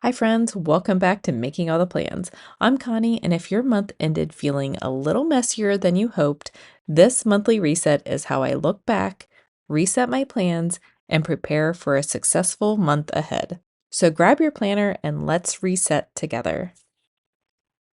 Hi, friends. Welcome back to Making All the Plans. I'm Connie, and if your month ended feeling a little messier than you hoped, this monthly reset is how I look back, reset my plans, and prepare for a successful month ahead. So grab your planner and let's reset together.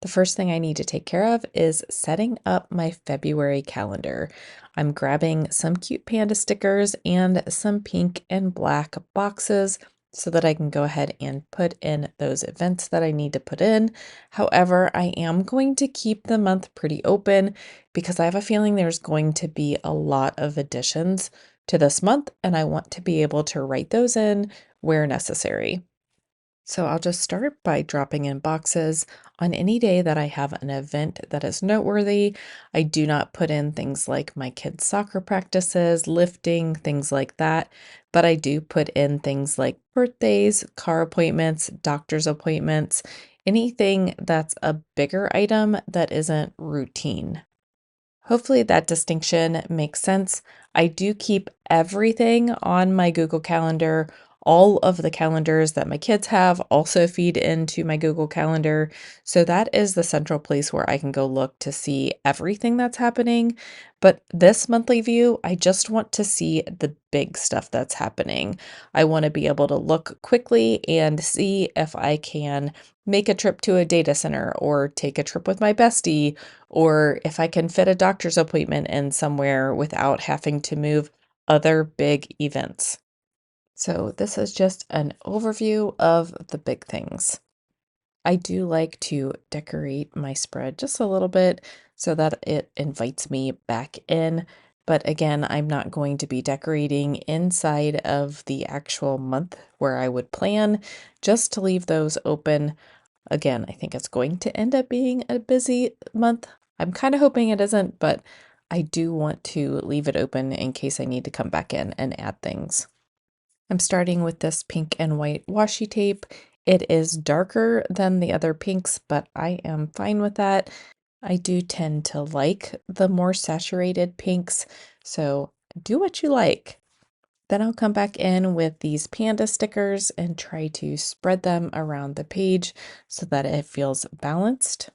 The first thing I need to take care of is setting up my February calendar. I'm grabbing some cute panda stickers and some pink and black boxes so that I can go ahead and put in those events that I need to put in. However, I am going to keep the month pretty open because I have a feeling there's going to be a lot of additions to this month, and I want to be able to write those in where necessary. So I'll just start by dropping in boxes on any day that I have an event that is noteworthy. I do not put in things like my kids' soccer practices, lifting, things like that, but I do put in things like birthdays, car appointments, doctor's appointments, anything that's a bigger item that isn't routine. Hopefully that distinction makes sense. I do keep everything on my Google Calendar. All of the calendars that my kids have also feed into my Google Calendar. So that is the central place where I can go look to see everything that's happening. But this monthly view, I just want to see the big stuff that's happening. I want to be able to look quickly and see if I can make a trip to a data center or take a trip with my bestie, or if I can fit a doctor's appointment in somewhere without having to move other big events. So, this is just an overview of the big things. I do like to decorate my spread just a little bit so that it invites me back in. But again, I'm not going to be decorating inside of the actual month where I would plan, just to leave those open. Again, I think it's going to end up being a busy month. I'm kind of hoping it isn't, but I do want to leave it open in case I need to come back in and add things. I'm starting with this pink and white washi tape. It is darker than the other pinks, but I am fine with that. I do tend to like the more saturated pinks, so do what you like. Then I'll come back in with these panda stickers and try to spread them around the page so that it feels balanced.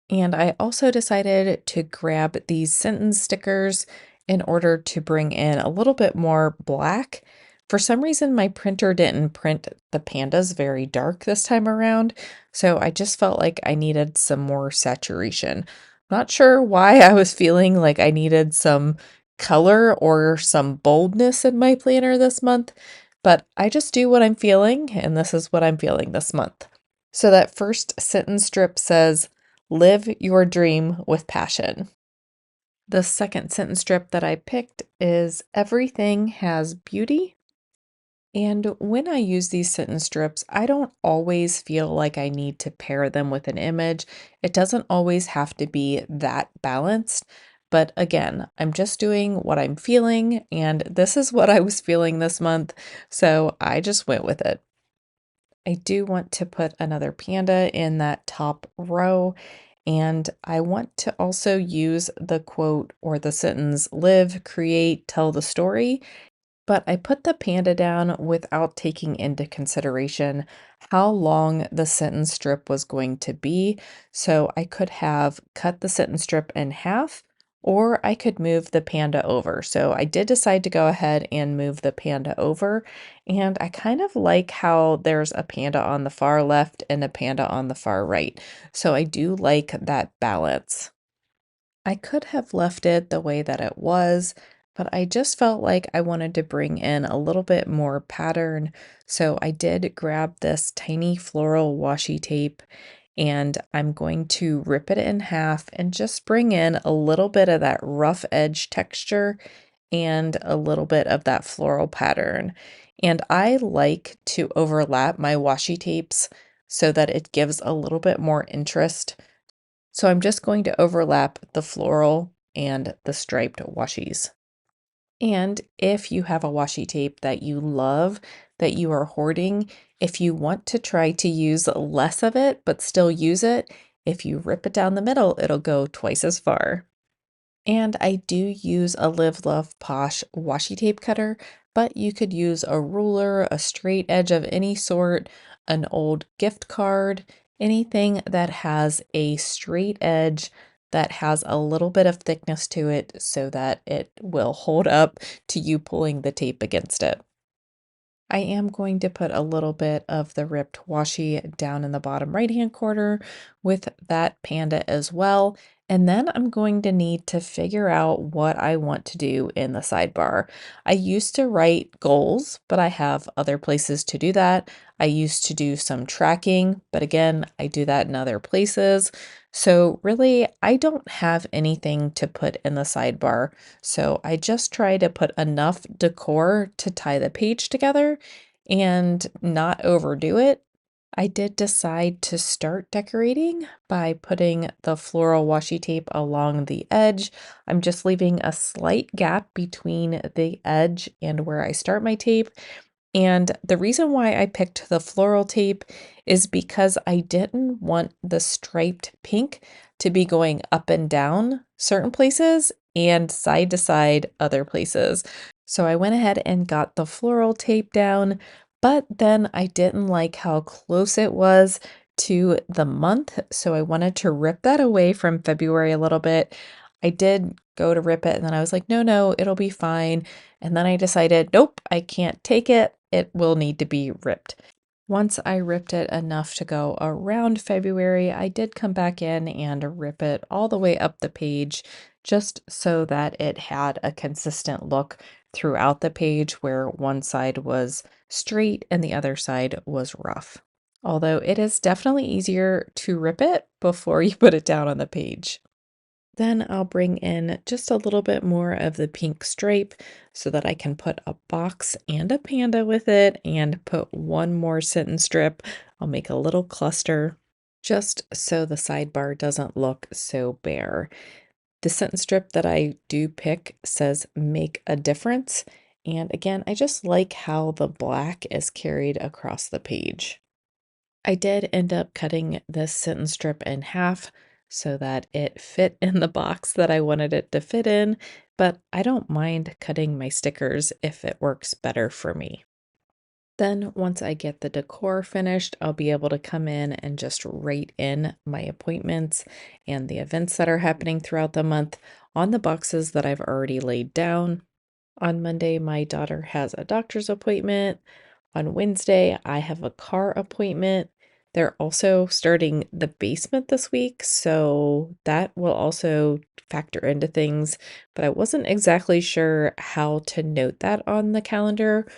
And I also decided to grab these sentence stickers in order to bring in a little bit more black. For some reason, my printer didn't print the pandas very dark this time around, so I just felt like I needed some more saturation. Not sure why I was feeling like I needed some color or some boldness in my planner this month, but I just do what I'm feeling, and this is what I'm feeling this month. So that first sentence strip says, "Live your dream with passion." The second sentence strip that I picked is, "Everything has beauty." And when I use these sentence strips, I don't always feel like I need to pair them with an image. It doesn't always have to be that balanced. But again, I'm just doing what I'm feeling, and this is what I was feeling this month. So I just went with it. I do want to put another panda in that top row, and I want to also use the quote or the sentence, "Live, create, tell the story." But I put the panda down without taking into consideration how long the sentence strip was going to be. So I could have cut the sentence strip in half, or I could move the panda over. So I did decide to go ahead and move the panda over. And I kind of like how there's a panda on the far left and a panda on the far right. So I do like that balance. I could have left it the way that it was, but I just felt like I wanted to bring in a little bit more pattern. So I did grab this tiny floral washi tape, and I'm going to rip it in half and just bring in a little bit of that rough edge texture and a little bit of that floral pattern. And I like to overlap my washi tapes so that it gives a little bit more interest. So I'm just going to overlap the floral and the striped washies. And if you have a washi tape that you love, that you are hoarding, if you want to try to use less of it but still use it, if you rip it down the middle, it'll go twice as far. And I do use a Live Love Posh washi tape cutter, but you could use a ruler, a straight edge of any sort. an old gift card, anything that has a straight edge that has a little bit of thickness to it so that it will hold up to you pulling the tape against it. I am going to put a little bit of the ripped washi down in the bottom right-hand corner with that panda as well. And then I'm going to need to figure out what I want to do in the sidebar. I used to write goals, but I have other places to do that. I used to do some tracking, but again, I do that in other places. So really, I don't have anything to put in the sidebar. So I just try to put enough decor to tie the page together and not overdo it. I did decide to start decorating by putting the floral washi tape along the edge. I'm just leaving a slight gap between the edge and where I start my tape. And the reason why I picked the floral tape is because I didn't want the striped pink to be going up and down certain places and side to side other places. So I went ahead and got the floral tape down, but then I didn't like how close it was to the month. So I wanted to rip that away from February a little bit. I did go to rip it and then I was like, no, it'll be fine. And then I decided, nope, I can't take it. It will need to be ripped. Once I ripped it enough to go around February, I did come back in and rip it all the way up the page just so that it had a consistent look throughout the page where one side was straight and the other side was rough. Although it is definitely easier to rip it before you put it down on the page. Then I'll bring in just a little bit more of the pink stripe so that I can put a box and a panda with it and put one more sentence strip. I'll make a little cluster just so the sidebar doesn't look so bare. The sentence strip that I do pick says make a difference. And again, I just like how the black is carried across the page. I did end up cutting this sentence strip in half so that it fit in the box that I wanted it to fit in, but I don't mind cutting my stickers if it works better for me. Then once I get the decor finished, I'll be able to come in and just write in my appointments and the events that are happening throughout the month on the boxes that I've already laid down. On Monday, my daughter has a doctor's appointment. On Wednesday, I have a car appointment. They're also starting the basement this week, so that will also factor into things, but I wasn't exactly sure how to note that on the calendar.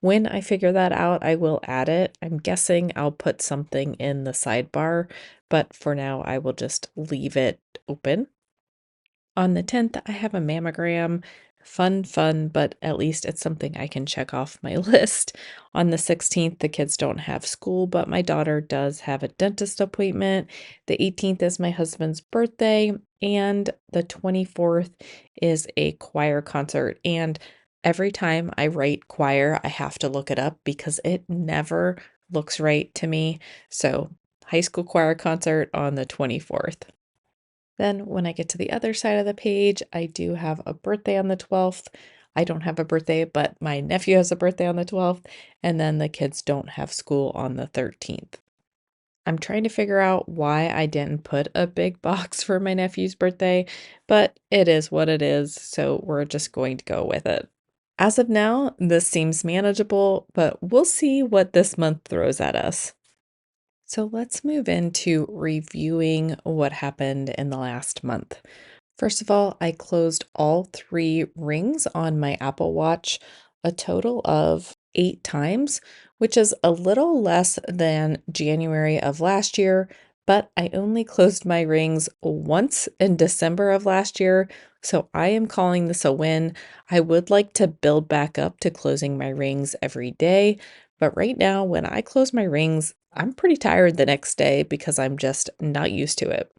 When I figure that out, I will add it. I'm guessing I'll put something in the sidebar, but for now, I will just leave it open. On the 10th, I have a mammogram. Fun, but at least it's something I can check off my list. On the 16th, the kids don't have school, but my daughter does have a dentist appointment. The 18th is my husband's birthday, and the 24th is a choir concert. And every time I write choir, I have to look it up because it never looks right to me. So, high school choir concert on the 24th. Then when I get to the other side of the page, I do have a birthday on the 12th. I don't have a birthday, but my nephew has a birthday on the 12th, and then the kids don't have school on the 13th. I'm trying to figure out why I didn't put a big box for my nephew's birthday, but it is what it is, so we're just going to go with it. As of now, this seems manageable, but we'll see what this month throws at us. So let's move into reviewing what happened in the last month. First of all, I closed all three rings on my Apple Watch a total of 8 times, which is a little less than January of last year, but I only closed my rings once in December of last year, so I am calling this a win. I would like to build back up to closing my rings every day, but right now, when I close my rings, I'm pretty tired the next day because I'm just not used to it.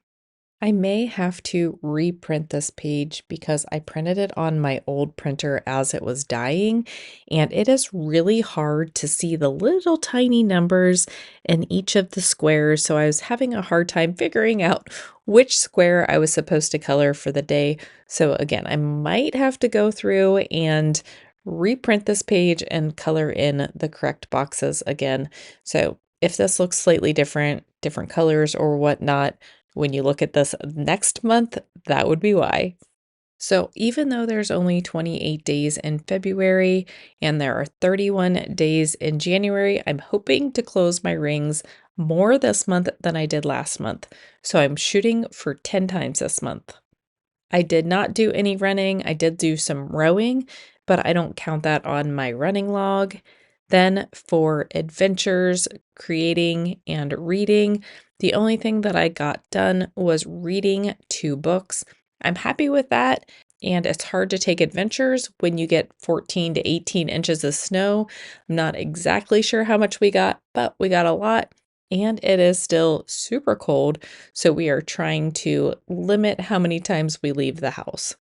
I may have to reprint this page because I printed it on my old printer as it was dying, and it is really hard to see the little tiny numbers in each of the squares. So I was having a hard time figuring out which square I was supposed to color for the day. So again, I might have to go through and reprint this page and color in the correct boxes again. So if this looks slightly different colors or whatnot, when you look at this next month, that would be why. So even though there's only 28 days in February and there are 31 days in January, I'm hoping to close my rings more this month than I did last month. So I'm shooting for 10 times this month. I did not do any running. I did do some rowing, but I don't count that on my running log. Then for adventures, creating, and reading, the only thing that I got done was reading 2 books. I'm happy with that. And it's hard to take adventures when you get 14 to 18 inches of snow. I'm not exactly sure how much we got, but we got a lot. And it is still super cold, so we are trying to limit how many times we leave the house.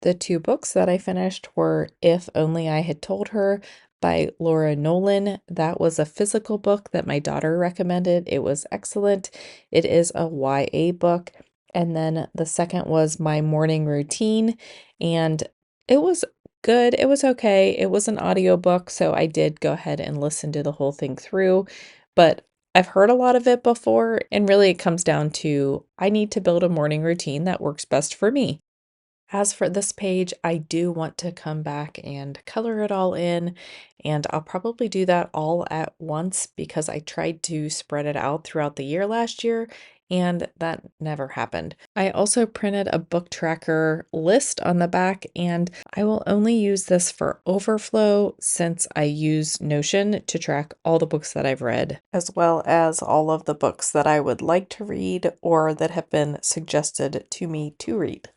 The 2 books that I finished were If Only I Had Told Her by Laura Nolan. That was a physical book that my daughter recommended. It was excellent. It is a YA book. And then the second was My Morning Routine, and it was good. It was okay. It was an audiobook, so I did go ahead and listen to the whole thing through. But I've heard a lot of it before, and really it comes down to I need to build a morning routine that works best for me. As for this page, I do want to come back and color it all in, and I'll probably do that all at once because I tried to spread it out throughout the year last year, and that never happened. I also printed a book tracker list on the back, and I will only use this for overflow since I use Notion to track all the books that I've read, as well as all of the books that I would like to read or that have been suggested to me to read.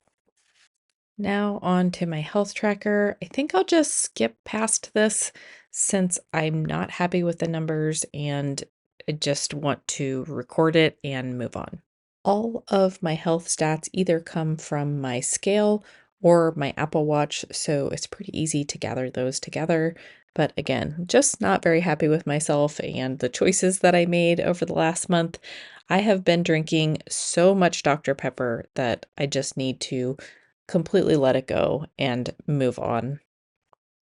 Now on to my health tracker. I think I'll just skip past this since I'm not happy with the numbers and I just want to record it and move on. All of my health stats either come from my scale or my Apple Watch, so it's pretty easy to gather those together. But again, just not very happy with myself and the choices that I made over the last month. I have been drinking so much Dr. Pepper that I just need to completely let it go and move on.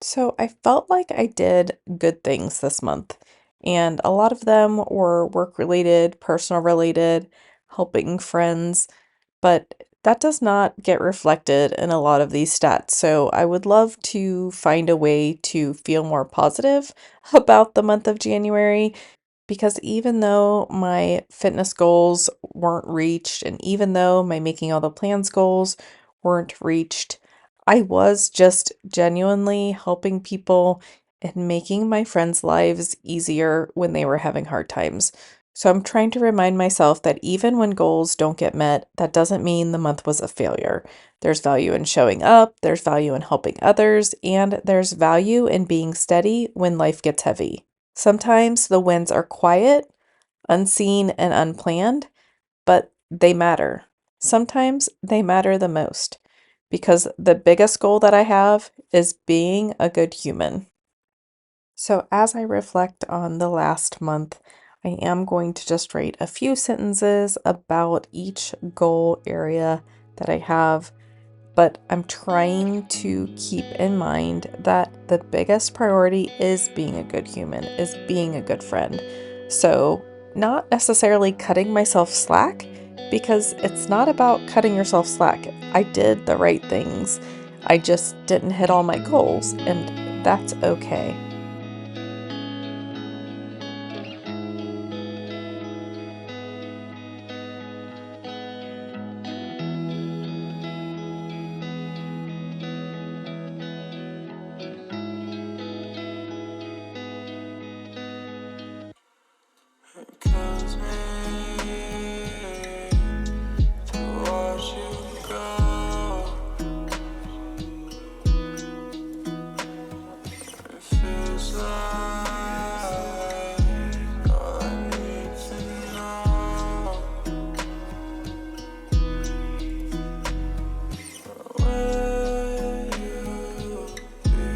So I felt like I did good things this month, and a lot of them were work related, personal related, helping friends, but that does not get reflected in a lot of these stats. So I would love to find a way to feel more positive about the month of January because even though my fitness goals weren't reached, and even though my making all the plans goals weren't reached, I was just genuinely helping people and making my friends' lives easier when they were having hard times. So I'm trying to remind myself that even when goals don't get met, that doesn't mean the month was a failure. There's value in showing up, there's value in helping others, and there's value in being steady when life gets heavy. Sometimes the wins are quiet, unseen, and unplanned, but they matter. Sometimes they matter the most because the biggest goal that I have is being a good human. So, as I reflect on the last month, I am going to just write a few sentences about each goal area that I have, but I'm trying to keep in mind that the biggest priority is being a good human, is being a good friend. So, not necessarily cutting myself slack, because it's not about cutting yourself slack. I did the right things, I just didn't hit all my goals, and that's okay. Kills me to watch you go. It feels like all I need to know. Will you be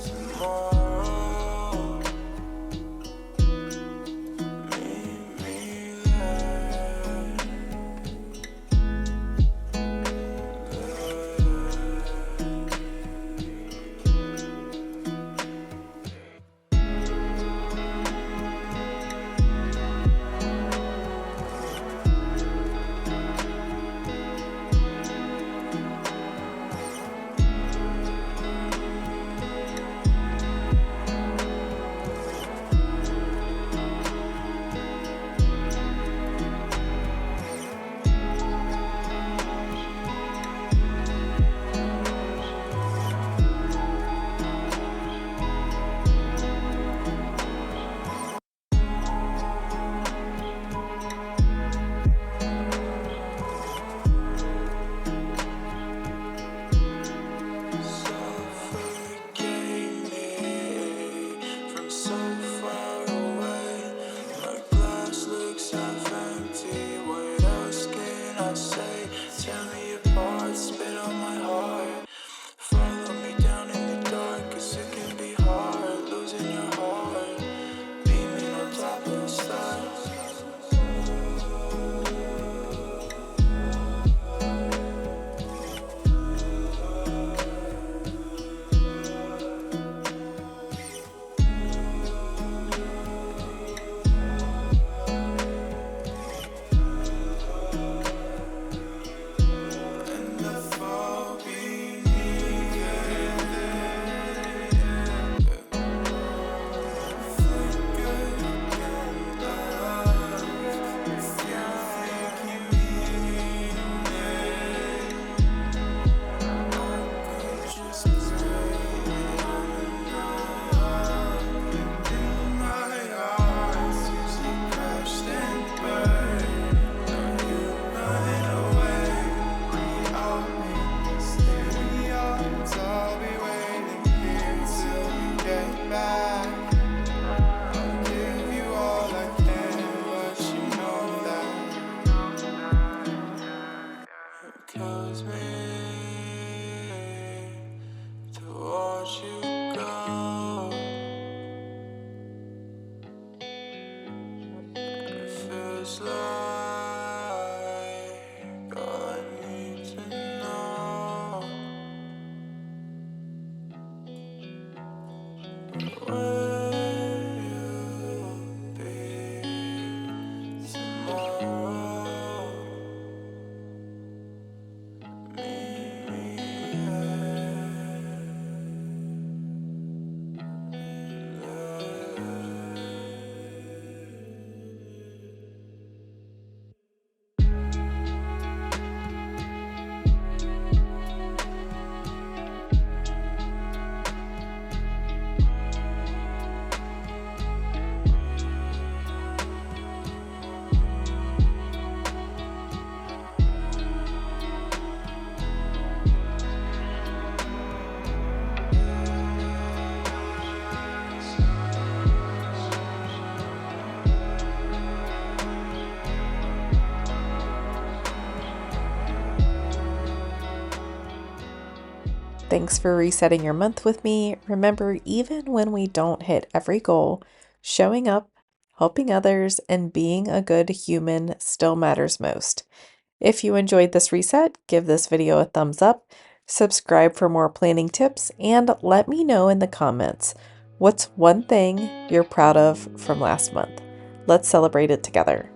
tomorrow? feels like all I need to know. Will you be tomorrow? Meet me Thanks for resetting your month with me. Remember, even when we don't hit every goal, showing up, helping others, and being a good human still matters most. If you enjoyed this reset, give this video a thumbs up, subscribe for more planning tips, and let me know in the comments what's one thing you're proud of from last month. Let's celebrate it together.